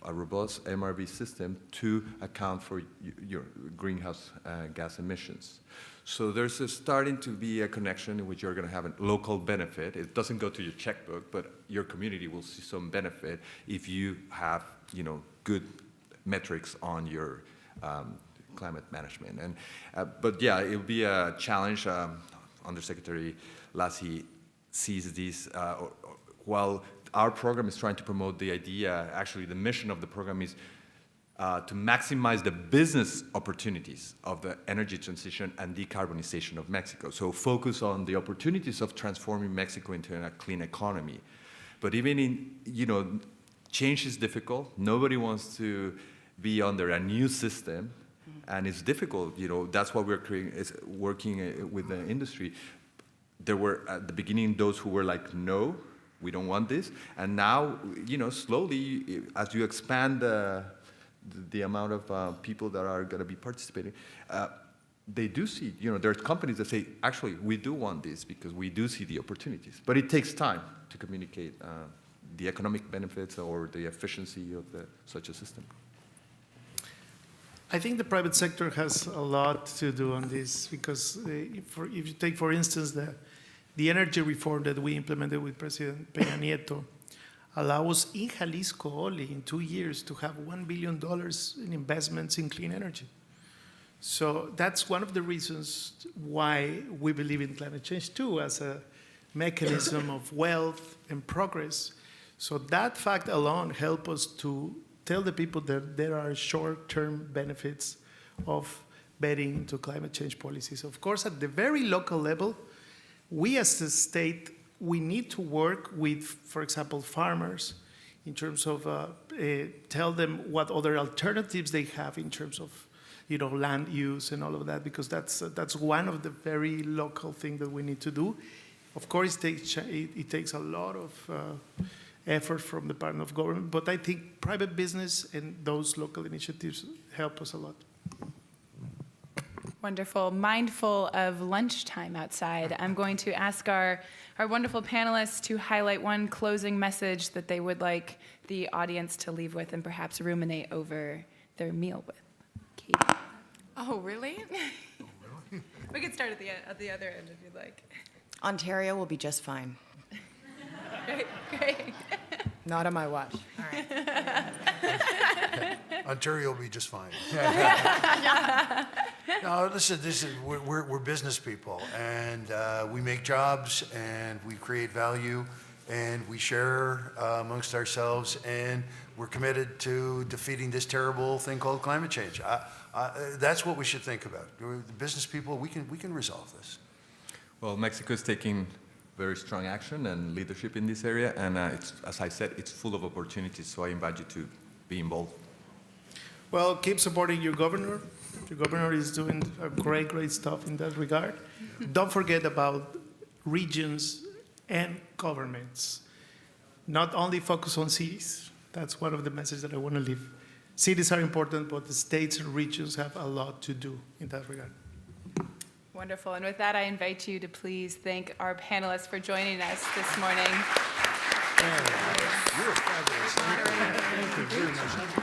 robust MRV system to account for your greenhouse gas emissions. So there's starting to be a connection in which you're going to have a local benefit. It doesn't go to your checkbook, but your community will see some benefit if you have, good metrics on your climate management. And but yeah, it will be a challenge. Undersecretary Lassie sees this while our program is trying to promote the idea. Actually, the mission of the program is to maximize the business opportunities of the energy transition and decarbonization of Mexico. So focus on the opportunities of transforming Mexico into a clean economy. But even in, change is difficult. Nobody wants to be under a new system, and it's difficult. That's what we're creating, is working with the industry. There were, at the beginning, those who were like, no, we don't want this. And now, slowly, as you expand the amount of people that are going to be participating, they do see, there's companies that say, actually, we do want this because we do see the opportunities. But it takes time to communicate the economic benefits or the efficiency of such a system. I think the private sector has a lot to do on this because if you take, for instance, the energy reform that we implemented with President Peña Nieto allows in Jalisco only in 2 years to have $1 billion in investments in clean energy. So that's one of the reasons why we believe in climate change too, as a mechanism of wealth and progress. So that fact alone helps us to tell the people that there are short-term benefits of betting into climate change policies. Of course, at the very local level, we as a state, we need to work with, for example, farmers in terms of tell them what other alternatives they have in terms of land use and all of that, because that's one of the very local things that we need to do. Of course, it takes a lot of effort from the part of government, but I think private business and those local initiatives help us a lot. Wonderful. Mindful of lunchtime outside, I'm going to ask our wonderful panelists to highlight one closing message that they would like the audience to leave with and perhaps ruminate over their meal with. Katie. Oh, really? We can start at the other end if you'd like. Ontario will be just fine. Great. Not on my watch. All right. Ontario will be just fine. No, listen, we're business people, and we make jobs, and we create value, and we share amongst ourselves, and we're committed to defeating this terrible thing called climate change. That's what we should think about. The business people, we can resolve this. Well, Mexico is taking very strong action and leadership in this area, and it's, as I said, it's full of opportunities, so I invite you to be involved. Well, keep supporting your governor. Your governor is doing a great stuff in that regard. Don't forget about regions and governments. Not only focus on cities. That's one of the messages that I want to leave. Cities are important, but the states and regions have a lot to do in that regard. Wonderful. And with that, I invite you to please thank our panelists for joining us this morning. You're fabulous. Thank you very much.